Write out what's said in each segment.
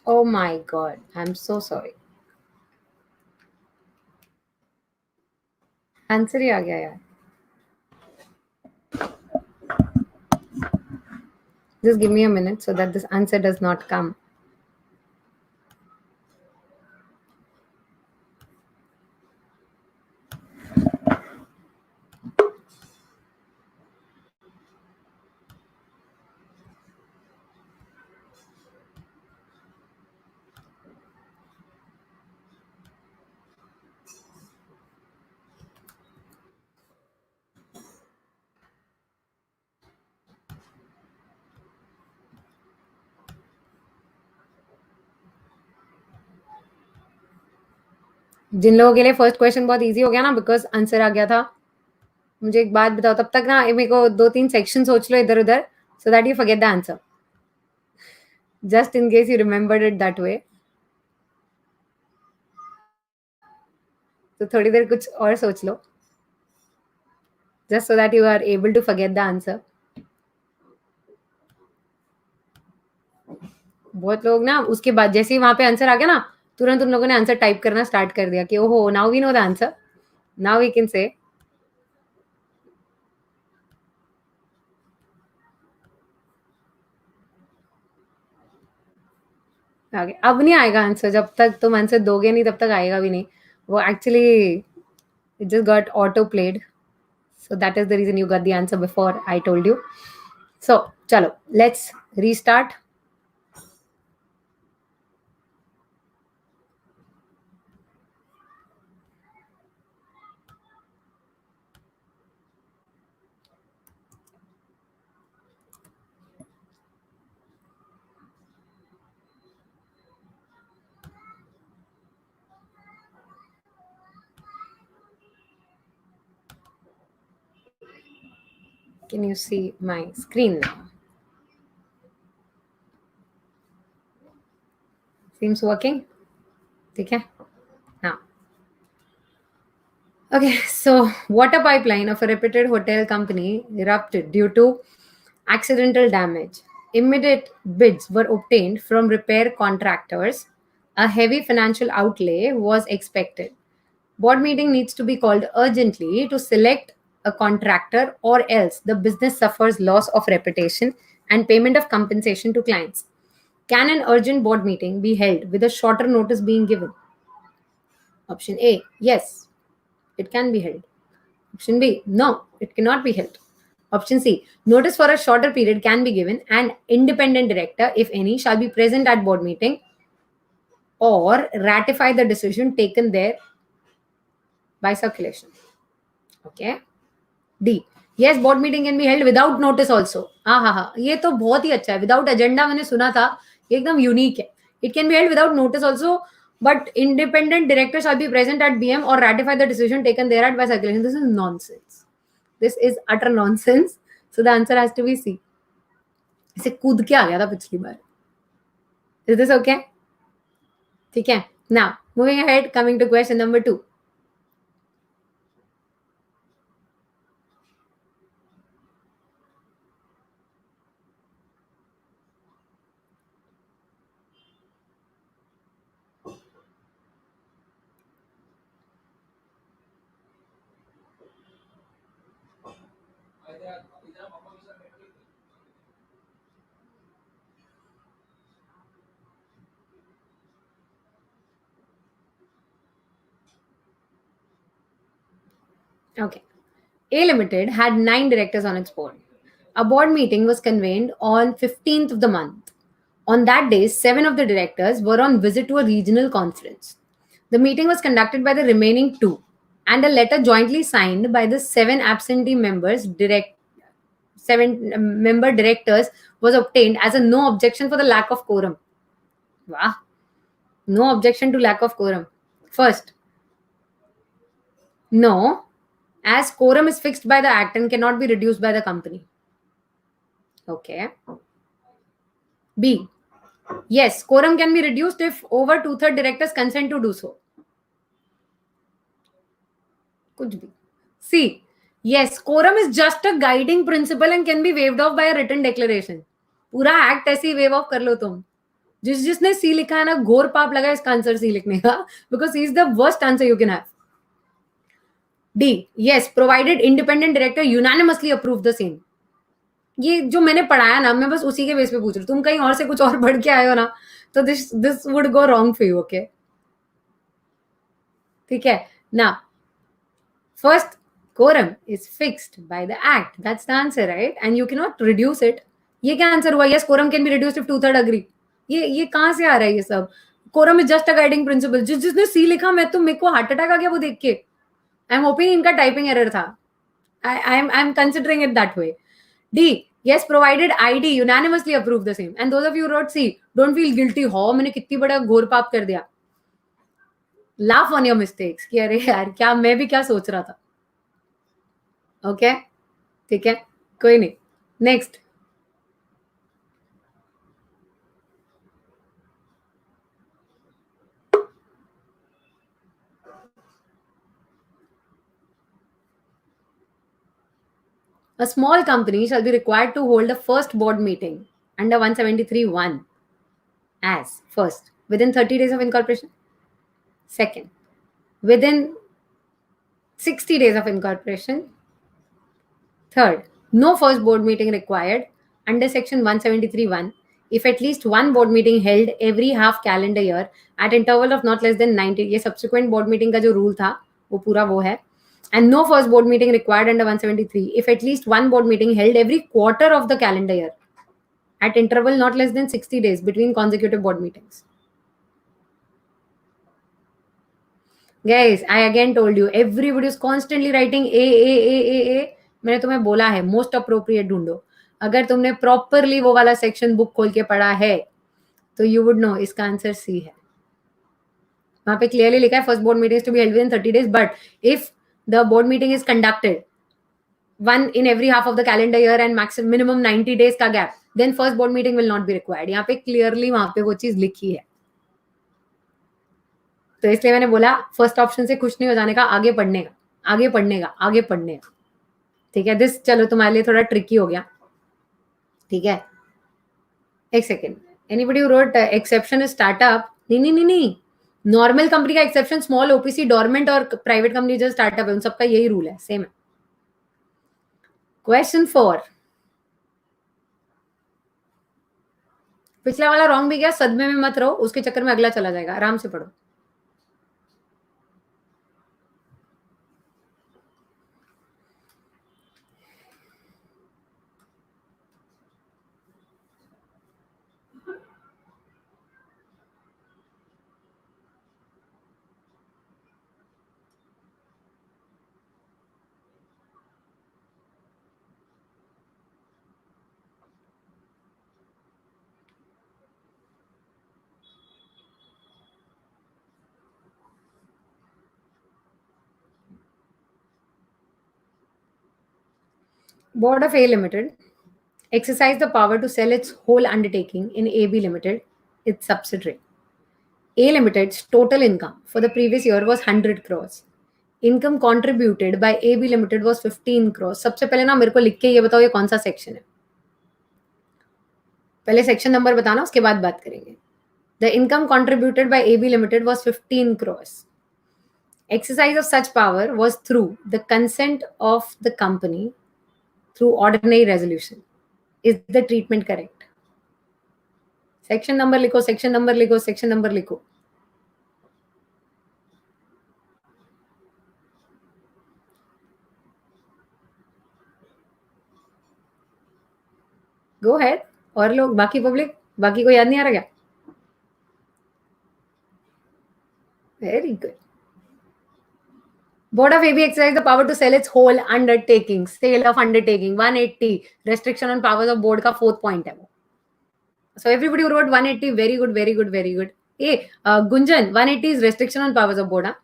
Oh my god, I'm so sorry. Answer ही आ गया यार. Just give me a minute so that this answer does not come. जिन लोगों के लिए फर्स्ट क्वेश्चन बहुत इजी हो गया ना बिकॉज आंसर आ गया था, मुझे एक बात बताओ, तब तक ना मेरे को 2-3 सेक्शन सोच लो इधर उधर, so that you forget the answer, just in case you remembered it that way. तो थोड़ी देर कुछ और सोच लो, just so that you are able to forget the answer. बहुत लोग ना उसके बाद जैसे ही वहां पे आंसर आ गया ना, तुरंत उन लोगों ने आंसर टाइप करना स्टार्ट कर दिया कि ओहो, now we know the answer, now we can say. आगे अब नहीं आएगा आंसर, जब तक तुम आंसर दोगे नहीं तब तक आएगा भी नहीं. वो actually it just got auto played, so that is the reason you got the answer before I told you. So chalo, let's restart. Can you see my screen now? Seems working. Okay. Now, okay, so water pipeline of a reputed hotel company erupted due to accidental damage. Immediate bids were obtained from repair contractors. A heavy financial outlay was expected. Board meeting needs to be called urgently to select a contractor, or else the business suffers loss of reputation and payment of compensation to clients. Can an urgent board meeting be held with a shorter notice being given? Option A, yes, it can be held. Option B, no, it cannot be held. Option C, notice for a shorter period can be given and independent director, if any, shall be present at board meeting or ratify the decision taken there by circulation. Okay. D, yes, board meeting can be held without notice also. हाँ हाँ हाँ, ये तो बहुत ही अच्छा है. Without agenda मैंने सुना था, ये एकदम यूनिक है. It can be held without notice also, but independent directors are be present at BM or ratify the decision taken there at by circulation. This is nonsense. This is utter nonsense. So the answer has to be C. इसे कूद के आ गया था पिछली बार. Is this okay? ठीक है. Now moving ahead, coming to question number 2. Okay. A Limited had 9 directors on its board. A board meeting was convened on 15th of the month. On that day, 7 of the directors were on visit to a regional conference. The meeting was conducted by the remaining 2, and a letter jointly signed by the 7 absentee members, 7 member directors, was obtained as a no objection for the lack of quorum. Wow. No objection to lack of quorum. First, no, as quorum is fixed by the act and cannot be reduced by the company. Okay. B, yes, quorum can be reduced if over two-thirds directors consent to do so. कुछ भी. C, yes, quorum is just a guiding principle and can be waived off by a written declaration. पूरा act ऐसे ही wave of कर लो तुम. जिसने सी लिखा है ना, घोर पाप लगा इसका आंसर सी लिखने का, because C is the worst answer you can have. D, yes, provided independent director unanimously approve the same. ये जो मैंने पढ़ाया ना, मैं बस उसी के बेस पे पूछ रही हूँ. तुम कहीं और से कुछ और पढ़ के आए हो ना, तो this would go wrong for you. Okay, ठीक है ना. First, quorum is fixed by the act. That's the answer, right? And you cannot reduce it. ये क्या आंसर हुआ? Yes, quorum can be reduced if 2/3 agree. ये कहाँ से आ रहा है ये सब? Quorum is just a guiding principle. जिसने सी लिखा, मैं तो, मेरे को हार्ट अटैक आ गया वो देख के. आई एम होपिंग इनका टाइपिंग एरर था. I'm considering it that way. D, yes, provided ID unanimously approve the same. And those of you who wrote C, don't feel guilty. हो, मैंने कितनी बड़ा घोर पाप कर दिया. Laugh on your mistakes. कि अरे यार, क्या मैं भी क्या सोच रहा था. ओके, ठीक है, कोई नहीं. Next, a small company shall be required to hold a first board meeting under 173(1) as first, within 30 days of incorporation. Second, within 60 days of incorporation. Third, no first board meeting required under section 173(1) if at least one board meeting held every half calendar year at interval of not less than 90. ये subsequent board meeting का जो rule था वो पूरा वो है. And no first board meeting required under 173 if at least one board meeting held every quarter of the calendar year at interval not less than 60 days between consecutive board meetings. Guys, I again told you, everybody is constantly writing A. मैंने तुम्हें बोला है most appropriate ढूंढो. अगर तुमने properly वो वाला section book खोल के पढ़ा है तो यू वुड नो इसका आंसर सी है. वहां पे क्लियरली लिखा है first board meeting to be held within 30 days, but if the board meeting is conducted one in every half of the calendar year and maximum minimum 90 days का gap, then first board meeting will not be required. यहाँ पे clearly वहां पे वो चीज लिखी है. तो इसलिए मैंने बोला फर्स्ट ऑप्शन से खुश नहीं हो जाने का, आगे पढ़ने का, आगे पढ़ने का, आगे पढ़ने का. ठीक है, दिस चलो तुम्हारे लिए थोड़ा ट्रिकी हो गया. ठीक है, एक second. Anybody who wrote exception startup, नहीं, नॉर्मल कंपनी का एक्सेप्शन स्मॉल ओपीसी डोरमेंट और प्राइवेट कंपनी जो स्टार्टअप है उन सबका यही रूल है, सेम है. क्वेश्चन 4, पिछला वाला रॉन्ग भी गया, सदमे में मत रहो, उसके चक्कर में अगला चला जाएगा. आराम से पढ़ो. Board of A Limited exercised the power to sell its whole undertaking in AB Limited, its subsidiary. A Limited's total income for the previous year was 100 crores. Income contributed by AB Limited was 15 crores. सबसे पहले ना मेरे को लिख के ये बताओ ये कौन सा सेक्शन है. पहले सेक्शन नंबर बताना, उसके बाद बात करेंगे. The income contributed by AB Limited was 15 crores. Exercise of such power was through the consent of the company through ordinary resolution. Is the treatment correct? Section number लिखो, section number लिखो, section number लिखो. गो head. और लोग, बाकी public, बाकी को याद नहीं आ रहा क्या? Very good. Board of AB exercised the power to sell its whole undertaking. Sale of undertaking 180. Restriction on powers of board का 4th point है वो. So everybody who wrote 180, very good, very good, very good. Hey, Gunjan, 180 is restriction on powers of board. Huh?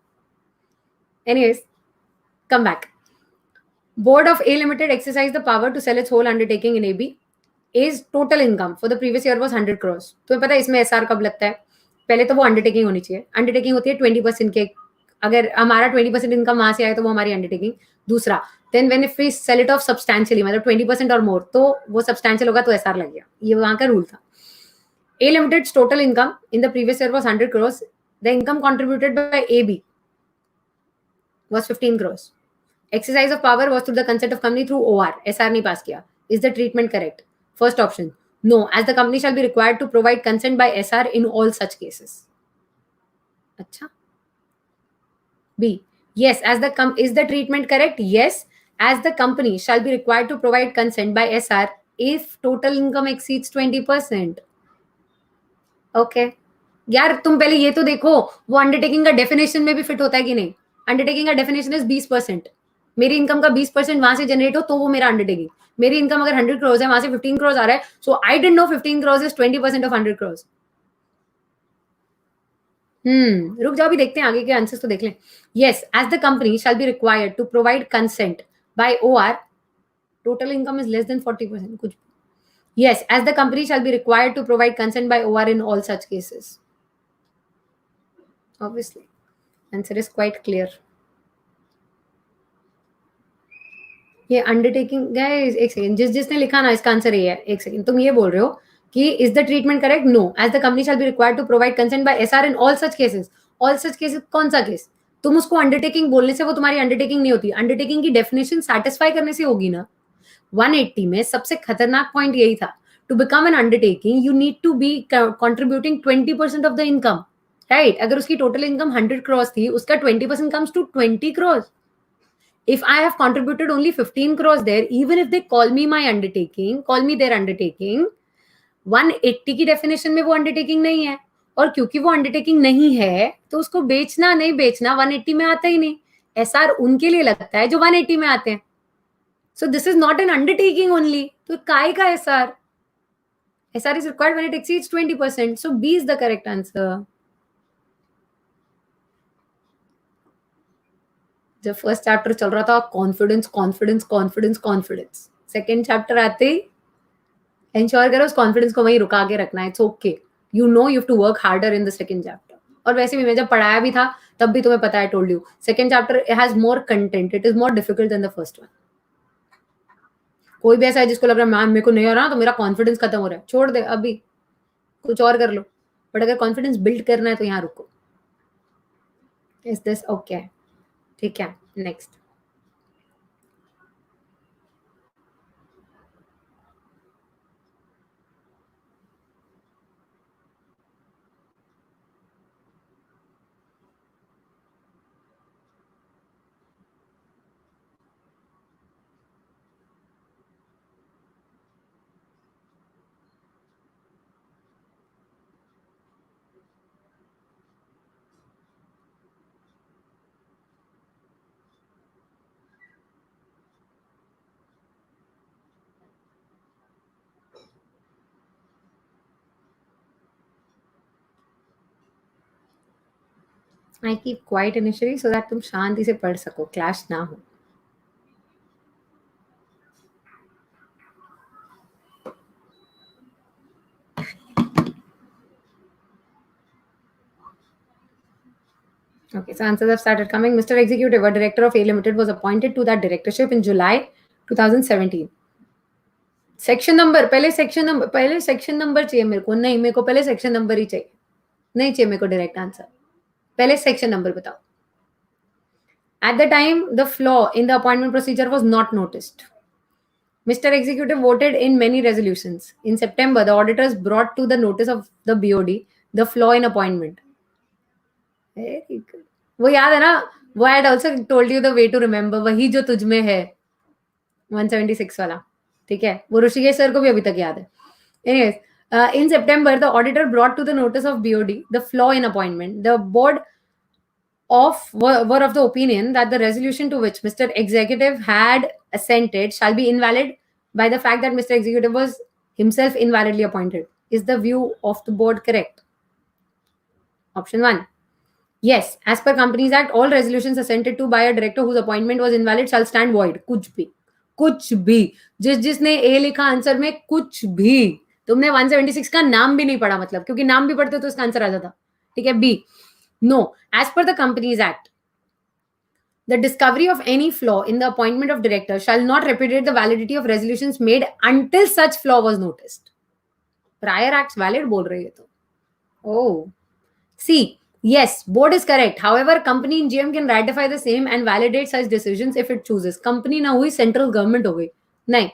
Anyways, come back. Board of A Limited exercised the power to sell its whole undertaking in AB. A's total income for the previous year was 100 crores. तुम्हें पता है इसमें SR कब लगता है? पहले तो वो अंडरटेकिंग होनी चाहिए. अंडरटेकिंग होती है 20% के, अगर हमारा 20% इनकम वहां से आए तो वो हमारी अंडरटेकिंग. दूसरा, then when if we sell it off substantially, मतलब 20% और मोर, तो वो सब्सटैंशियल होगा तो SR लग गया. ये वहां का रूल था. A Limited's total income in the previous year was 100 crores. The income contributed by AB was 15 crores. Exercise of power was through the consent of company through OR. SR नहीं pass किया. Is the treatment correct? First option. No, as the company shall be required to provide consent by SR in all such cases. अच्छा. B. Yes, as the is the treatment correct? Yes, as the company shall be required to provide consent by SR if total income exceeds 20%. Okay. यार तुम पहले ये तो देखो वो undertaking का definition में भी फिट होता है कि नहीं. अंडरटेकिंग का डेफिनेशन इज 20%. मेरी इनकम का 20% वहां से जनरेट हो तो वो मेरा अंडरटेकिंग. मेरी इनकम अगर 100 करोड़ है वहां से 15 करोड़ आ रहा है. So I didn't know 15 crore is 20% of 100 crore. रुक जाओ भी देखते हैं आगे के आंसर्स तो देख लें. Yes, as the company shall be required to provide consent by OR. Total income is less than 40%. कुछ. Yes, as the company shall be required to provide consent by OR in all such cases. Obviously, answer is quite clear. ये undertaking guys एक second जिसने लिखा ना इसका answer ये है. एक सेकंड तुम ये बोल रहे हो कि is the treatment correct? No, as the company shall be required to provide consent by SR in all such cases. All such cases कौन सा केस? तुम उसको अंडरटेकिंग बोलने से वो तुम्हारी अंडरटेकिंग नहीं होती. अंडरटेकिंग की डेफिनेशन सेटिस्फाई करने से होगी ना. 180 में सबसे खतरनाक पॉइंट यही था. To become an undertaking you need to be contributing 20% of the income. Right. अगर उसकी टोटल इनकम 100 करोड़ थी उसका 20% comes to 20 crore. If I have contributed only 15 crores there, even if they call me my undertaking, call me their undertaking, 180 की definition में वो undertaking नहीं है. और क्योंकि वो अंडरटेकिंग नहीं है तो उसको बेचना नहीं बेचना 180 में आता ही नहीं. एसआर उनके लिए लगता है जो 180 में आते हैं. So this is not an undertaking only. तो काय का SR? SR is required when it exceeds 20%. So B is the correct answer. जब फर्स्ट चैप्टर चल रहा था confidence confidence confidence confidence. Second chapter आते ही एंश्योर करो उस कॉन्फिडेंस को वहीं रुका के रखना है. It's okay. You know you have to work harder in the second chapter. और वैसे भी मैं जब पढ़ाया भी था तब भी तुम्हें पता है. Told you second chapter has more content. It is more difficult than the first one. कोई भी ऐसा है जिसको लग रहा है मैम मेरे को नहीं आ रहा तो मेरा कॉन्फिडेंस खत्म हो रहा है, छोड़ दे अभी कुछ और कर लो. बट अगर कॉन्फिडेंस बिल्ड करना है तो यहाँ रुको. Is this okay? ठीक है. Next. I keep quiet initially so that तुम शांति से पढ़ सको, क्लैश ना हो. Okay, so answers have started coming. Mr. Executive, a director of A Limited was appointed to that directorship in July 2017. Section number पहले section number चाहिए मेरे को. नहीं, मेरे को पहले सेक्शन नंबर ही चाहिए. नहीं चाहिए मेरे को डायरेक्ट आंसर. पहले सेक्शन नंबर बताओ. At the time, the flaw in the appointment procedure was not noticed. Mr. Executive voted in many resolutions. In September, the auditors brought to the notice of the BOD the flaw in appointment. Very good. वो याद है ना? वो I had also told you the way to remember. वही जो तुझ में है 176 वाला. ठीक है. वो ऋषिकेश सर को भी अभी तक याद है. Anyways, in September, the auditor brought to the notice of BOD the flaw in appointment. The board were of the opinion that the resolution to which Mr. Executive had assented shall be invalid by the fact that Mr. Executive was himself invalidly appointed. Is the view of the board correct? Option 1. Yes, as per Companies Act, all resolutions assented to by a director whose appointment was invalid shall stand void. कुछ भी जिसने ए लिखा answer में कुछ भी. तुमने 176 का नाम भी नहीं पढ़ा मतलब, क्योंकि नाम भी पढ़ते तो इसका आंसर आ जाता. ठीक है. B. No, as per the Companies Act, the discovery of any flaw in the appointment of director shall not repudiate the validity of resolutions made until such flaw was noticed. Prior acts valid बोल रही है तो. Oh. See, yes, board is correct. However, company in GM can ratify the same and validate such decisions if it chooses. Company ना हुई, central government हो गई. नहीं.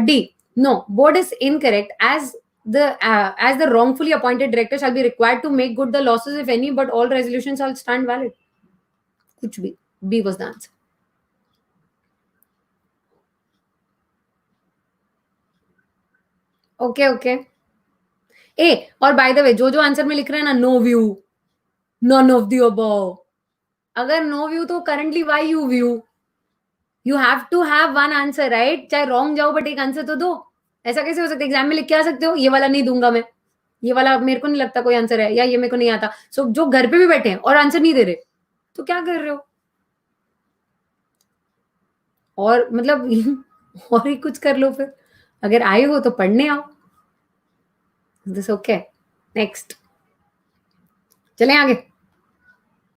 D. No, board is incorrect as the wrongfully appointed director shall be required to make good the losses if any, but all resolutions shall stand valid. कुछ भी. B was the answer. Okay, okay. ए और by the way जो answer में लिख रहे हैं ना, no view, none of the above, अगर नो व्यू तो currently why you view, you have to have one answer, right? चाहे रॉन्ग जाओ बट एक आंसर तो दो. ऐसा कैसे हो सकता है? एग्जाम में लिख के आ सकते हो ये वाला नहीं दूंगा मैं, ये वाला मेरे को नहीं लगता कोई आंसर है, या ये मेरे को नहीं आता. सो जो घर पे भी बैठे हैं और आंसर नहीं दे रहे, तो क्या कर रहे हो? और मतलब और ही कुछ कर लो फिर. अगर आए हो तो पढ़ने आओ. This okay. नेक्स्ट चलें आगे.